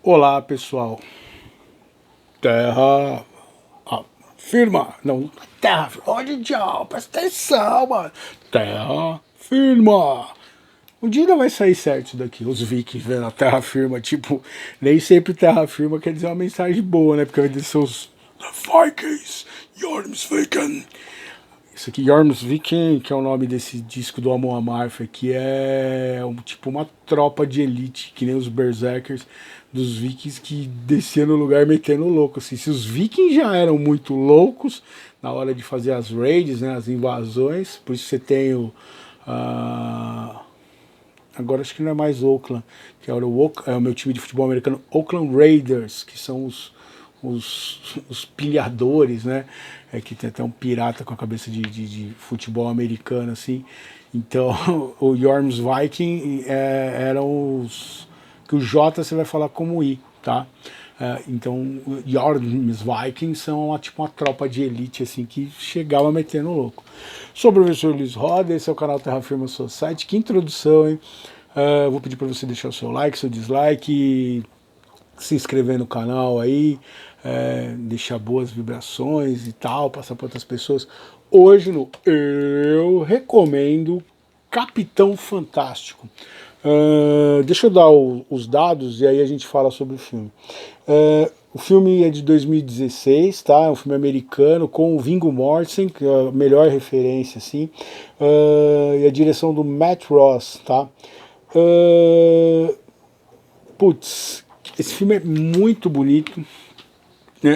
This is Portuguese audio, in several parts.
Olá, pessoal. Terra firma. Não, terra firma. Olha, diabo, presta atenção, mano. Terra firma. Um dia ainda vai sair certo isso daqui. Os vikings vendo a terra firma. Tipo, nem sempre terra firma quer dizer uma mensagem boa, né? Porque vai dizer os The Vikings, Jormsviken. Isso aqui, Jormsviken, que é o nome desse disco do Amon Amarth, que é tipo uma tropa de elite, que nem os Berserkers dos vikings que desciam no lugar metendo louco. Assim. Se os vikings já eram muito loucos na hora de fazer as raids, né, as invasões, por isso você tem o. Agora acho que não é mais Oakland, que é o meu time de futebol americano, Oakland Raiders, que são os pilhadores, né? É que tem até um pirata com a cabeça de futebol americano, assim. Então, o Jorms Viking eram os. Que o J você vai falar como I, tá? Então, Jorms Vikings são tipo uma tropa de elite, assim, que chegava metendo louco. Sou o professor Luiz Roda, esse é o canal Terra Firma Society. Que introdução, hein? Vou pedir para você deixar o seu like, seu dislike, se inscrever no canal aí, deixar boas vibrações e tal, passar para outras pessoas. Hoje no Eu Recomendo Capitão Fantástico. Deixa eu dar os dados e aí a gente fala sobre o filme. O filme é de 2016, tá? É um filme americano com o Viggo Mortensen, que é a melhor referência, assim, e a direção do Matt Ross, tá? Putz, esse filme é muito bonito.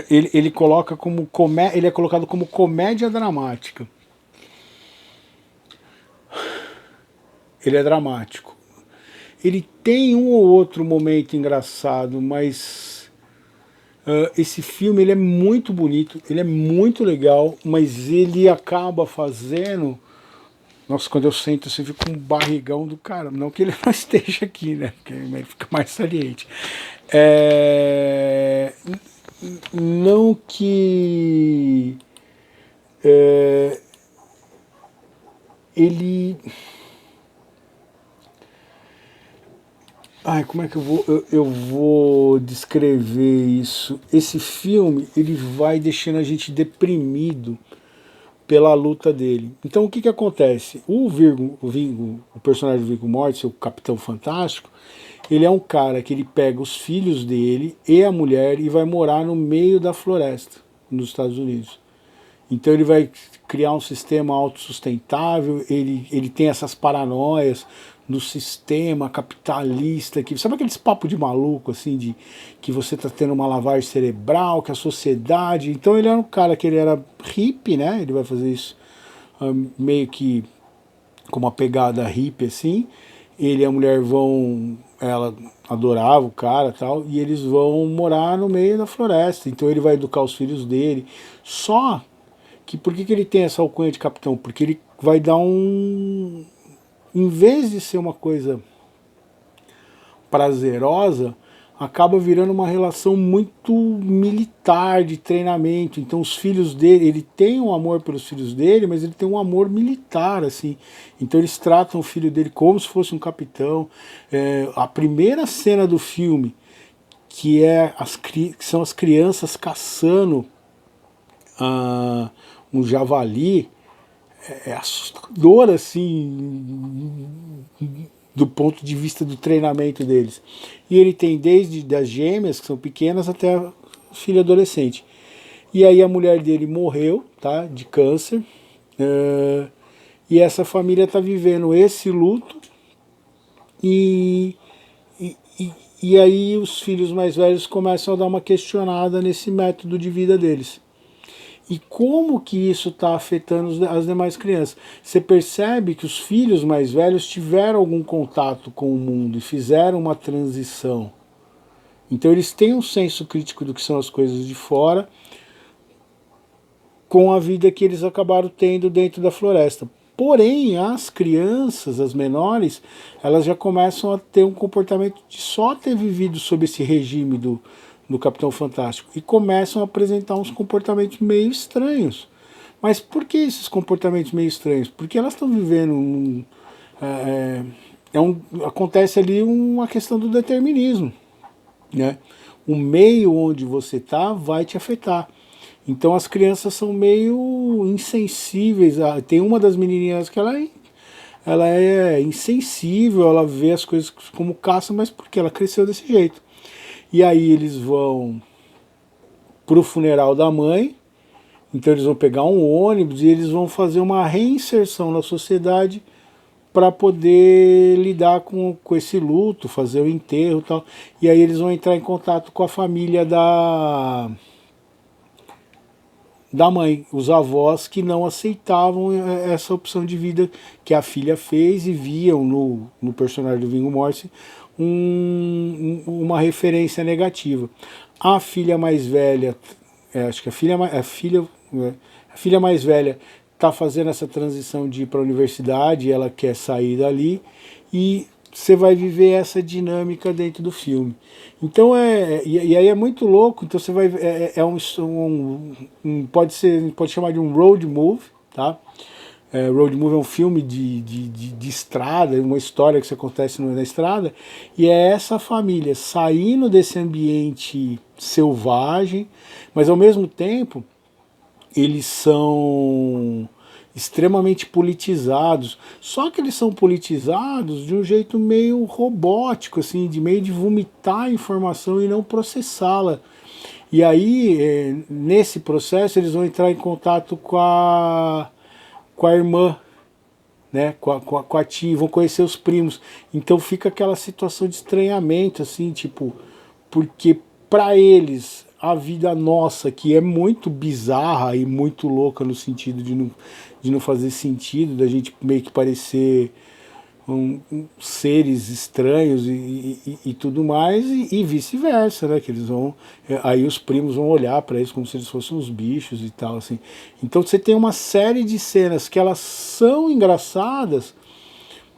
Ele coloca como ele é colocado como comédia dramática. Ele é dramático. Ele tem um ou outro momento engraçado, mas esse filme ele é muito bonito, ele é muito legal, mas ele acaba fazendo. Nossa, quando eu sento, você fica um barrigão do cara. Não que ele não esteja aqui, né? Porque fica mais saliente. Não que ele. Ai, como é que eu vou descrever isso? Esse filme, ele vai deixando a gente deprimido pela luta dele. Então o que que acontece? O personagem do Viggo Mortensen, o Capitão Fantástico, ele é um cara que ele pega os filhos dele e a mulher e vai morar no meio da floresta, nos Estados Unidos. Então ele vai criar um sistema autossustentável, ele tem essas paranoias do sistema capitalista, que sabe aqueles papo de maluco, assim, de que você está tendo uma lavagem cerebral, que a sociedade. Então ele era um cara que ele era hippie, né? Ele vai fazer isso meio que com uma pegada hippie, assim. Ele e a mulher vão. Ela adorava o cara e tal, e eles vão morar no meio da floresta. Então ele vai educar os filhos dele. Só que por que ele tem essa alcunha de capitão? Porque ele vai dar um. Em vez de ser uma coisa prazerosa, acaba virando uma relação muito militar de treinamento. Então os filhos dele, ele tem um amor pelos filhos dele, mas ele tem um amor militar, assim. Então eles tratam o filho dele como se fosse um capitão. A primeira cena do filme, que são as crianças caçando um javali, é assustador, assim, do ponto de vista do treinamento deles. E ele tem desde das gêmeas, que são pequenas, até a filha adolescente. E aí a mulher dele morreu, tá, de câncer, e essa família está vivendo esse luto, e, e, e aí os filhos mais velhos começam a dar uma questionada nesse método de vida deles. E como que isso está afetando as demais crianças? Você percebe que os filhos mais velhos tiveram algum contato com o mundo e fizeram uma transição. Então eles têm um senso crítico do que são as coisas de fora com a vida que eles acabaram tendo dentro da floresta. Porém, as crianças, as menores, elas já começam a ter um comportamento de só ter vivido sob esse regime do Capitão Fantástico e começam a apresentar uns comportamentos meio estranhos. Mas por que esses comportamentos meio estranhos? Porque elas estão vivendo acontece ali uma questão do determinismo. né? O meio onde você está vai te afetar. Então as crianças são meio insensíveis. Tem uma das menininhas que ela é insensível, ela vê as coisas como caça, mas porque ela cresceu desse jeito. E aí eles vão pro funeral da mãe, então eles vão pegar um ônibus e eles vão fazer uma reinserção na sociedade para poder lidar com esse luto, fazer o enterro e tal. E aí eles vão entrar em contato com a família da mãe, os avós que não aceitavam essa opção de vida que a filha fez e viam no personagem do Viggo Mortensen uma referência negativa. A filha mais velha, acho que a filha mais velha está fazendo essa transição de ir para a universidade, ela quer sair dali e você vai viver essa dinâmica dentro do filme. Então e aí é muito louco. Então você vai pode chamar de um road movie, tá? Road movie é um filme de estrada, uma história que se acontece na estrada, e é essa família saindo desse ambiente selvagem, mas ao mesmo tempo eles são extremamente politizados, só que eles são politizados de um jeito meio robótico, assim, de meio de vomitar a informação e não processá-la. E aí, nesse processo, eles vão entrar em contato com a irmã, né, com a tia, vão conhecer os primos. Então fica aquela situação de estranhamento, assim, tipo, porque para eles a vida nossa, que é muito bizarra e muito louca no sentido de não fazer sentido, da gente meio que parecer seres estranhos e tudo mais, e vice-versa, né? Que eles vão. Aí os primos vão olhar para eles como se eles fossem uns bichos e tal, assim. Então você tem uma série de cenas que elas são engraçadas,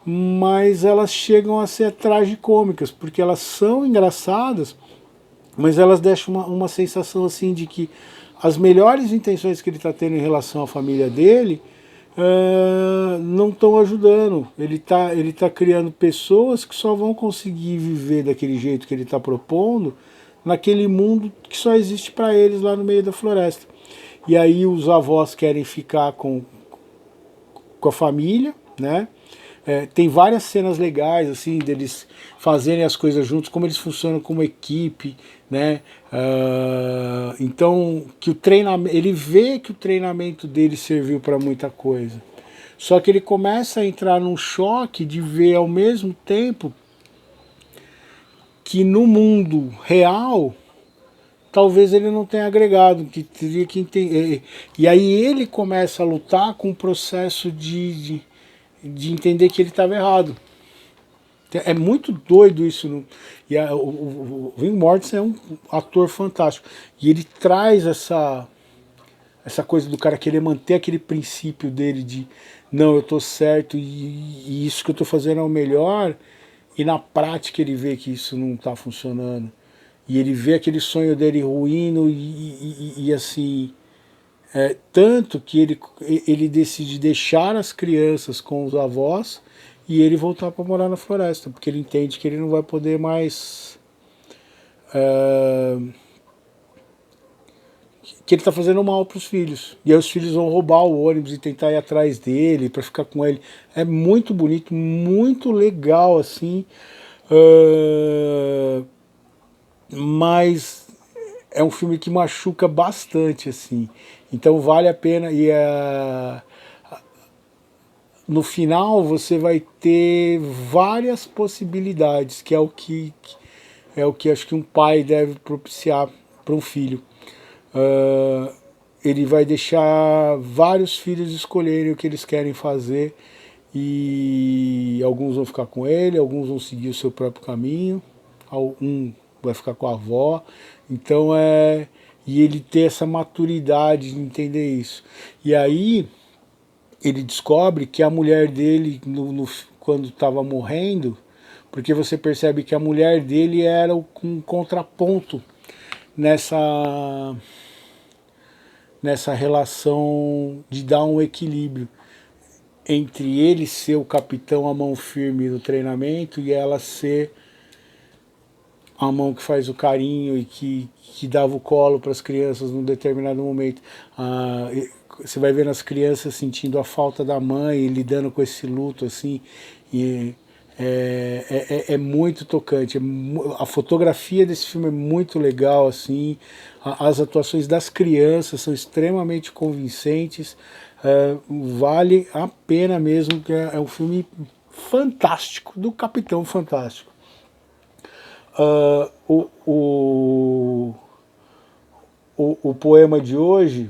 mas elas chegam a ser tragicômicas, porque elas são engraçadas, mas elas deixam uma sensação assim de que as melhores intenções que ele está tendo em relação à família dele não estão ajudando. Ele tá criando pessoas que só vão conseguir viver daquele jeito que ele está propondo naquele mundo que só existe para eles lá no meio da floresta. E aí os avós querem ficar com a família, né? Tem várias cenas legais, assim, deles fazerem as coisas juntos, como eles funcionam como equipe, né? Então, que o treinamento, ele vê que o treinamento dele serviu para muita coisa. Só que ele começa a entrar num choque de ver ao mesmo tempo que no mundo real talvez ele não tenha agregado, que teria que entender. E aí ele começa a lutar com o processo de entender que ele estava errado. É muito doido isso. O Viggo Mortensen é um ator fantástico. E ele traz essa coisa do cara querer manter aquele princípio dele de não, eu tô certo e isso que eu tô fazendo é o melhor, e na prática ele vê que isso não tá funcionando. E ele vê aquele sonho dele ruindo e assim, tanto que ele decide deixar as crianças com os avós e ele voltar para morar na floresta, porque ele entende que ele não vai poder mais. Que ele está fazendo mal para os filhos. E aí os filhos vão roubar o ônibus e tentar ir atrás dele para ficar com ele. É muito bonito, muito legal assim. Mas é um filme que machuca bastante assim. Então vale a pena no final você vai ter várias possibilidades, que é o que acho que um pai deve propiciar para um filho. Ele vai deixar vários filhos escolherem o que eles querem fazer e alguns vão ficar com ele, alguns vão seguir o seu próprio caminho, um vai ficar com a avó. Então e ele ter essa maturidade de entender isso. E aí ele descobre que a mulher dele, quando estava morrendo, porque você percebe que a mulher dele era um contraponto nessa relação de dar um equilíbrio entre ele ser o capitão à mão firme do treinamento e ela ser a mão que faz o carinho e que dava o colo para as crianças num determinado momento. Você vai vendo as crianças sentindo a falta da mãe e lidando com esse luto, assim, e é muito tocante. A fotografia desse filme é muito legal, assim, as atuações das crianças são extremamente convincentes, vale a pena mesmo, que é um filme fantástico, do Capitão Fantástico. O poema de hoje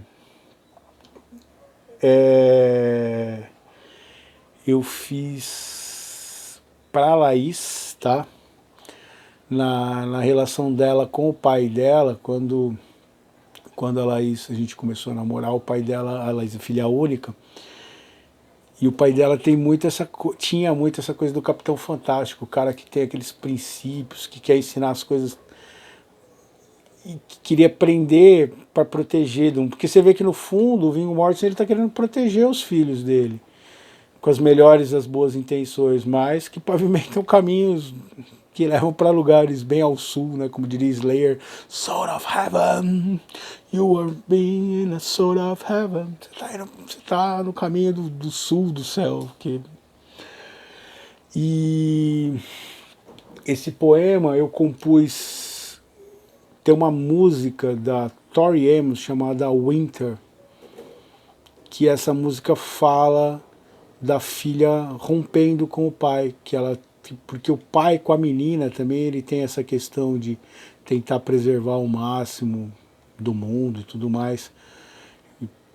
eu fiz para a Laís, tá? Na relação dela com o pai dela, quando a Laís, a gente começou a namorar, o pai dela, a Laís é filha única, e o pai dela tinha muito essa coisa do Capitão Fantástico, o cara que tem aqueles princípios, que quer ensinar as coisas e que queria prender para proteger, porque você vê que no fundo o Viggo Mortensen ele está querendo proteger os filhos dele, com as melhores das boas intenções, mas que pavimentam caminhos que levam para lugares bem ao sul, né, como diria Slayer, Sword of Heaven, you are being in a Sword of Heaven, você tá no caminho do sul do céu. E esse poema eu compus, tem uma música da Tori Amos chamada Winter, que essa música fala da filha rompendo com o pai, porque o pai com a menina também ele tem essa questão de tentar preservar o máximo do mundo e tudo mais,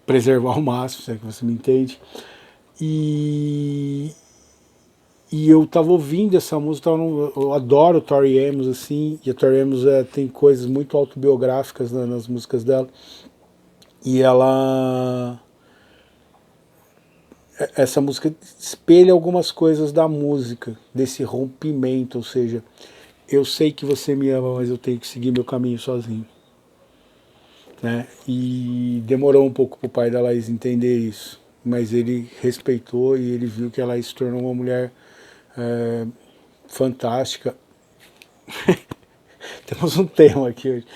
preservar o máximo, se é que você me entende. E eu tava ouvindo essa música, eu adoro Tori Amos, assim, e a Tori Amos tem coisas muito autobiográficas nas músicas dela, e essa música espelha algumas coisas da música, desse rompimento, ou seja, eu sei que você me ama, mas eu tenho que seguir meu caminho sozinho. Né? E demorou um pouco para o pai da Laís entender isso, mas ele respeitou e ele viu que a Laís se tornou uma mulher fantástica. Temos um tema aqui hoje.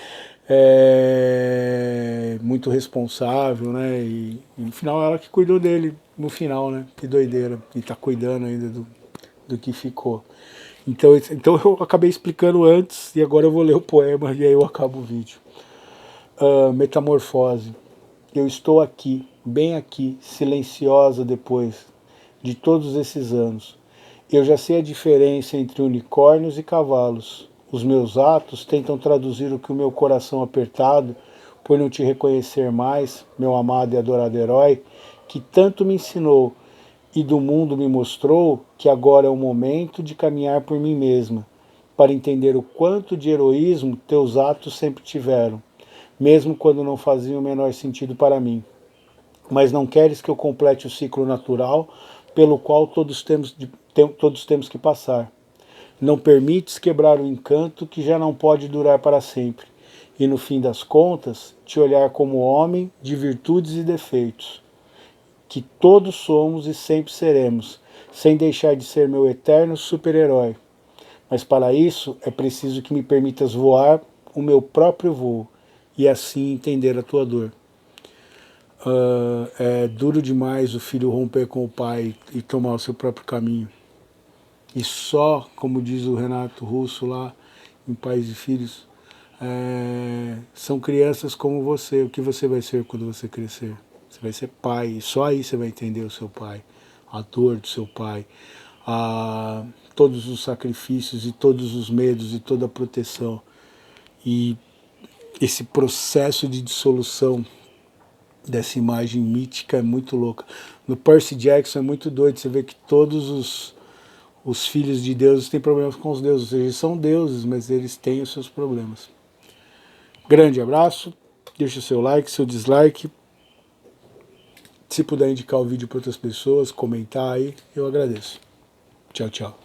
Muito responsável, né? E no final ela que cuidou dele, no final, né? Que doideira. E tá cuidando ainda do que ficou. Então eu acabei explicando antes e agora eu vou ler o poema e aí eu acabo o vídeo. Metamorfose. Eu estou aqui, bem aqui, silenciosa depois de todos esses anos. Eu já sei a diferença entre unicórnios e cavalos. Os meus atos tentam traduzir o que o meu coração apertado, por não te reconhecer mais, meu amado e adorado herói, que tanto me ensinou e do mundo me mostrou que agora é o momento de caminhar por mim mesma, para entender o quanto de heroísmo teus atos sempre tiveram, mesmo quando não faziam o menor sentido para mim. Mas não queres que eu complete o ciclo natural pelo qual todos temos que passar. Não permites quebrar o encanto que já não pode durar para sempre, e no fim das contas, te olhar como homem de virtudes e defeitos, que todos somos e sempre seremos, sem deixar de ser meu eterno super-herói. Mas para isso é preciso que me permitas voar o meu próprio voo, e assim entender a tua dor. É duro demais o filho romper com o pai e tomar o seu próprio caminho. E só, como diz o Renato Russo lá, em Pais e Filhos, são crianças como você. O que você vai ser quando você crescer? Você vai ser pai, e só aí você vai entender o seu pai, a dor do seu pai, todos os sacrifícios e todos os medos e toda a proteção. E esse processo de dissolução dessa imagem mítica é muito louca. No Percy Jackson é muito doido, você vê que todos os filhos de Deus têm problemas com os deuses, ou seja, eles são deuses, mas eles têm os seus problemas. Grande abraço, deixa o seu like, seu dislike, se puder indicar o vídeo para outras pessoas, comentar aí, eu agradeço. Tchau, tchau.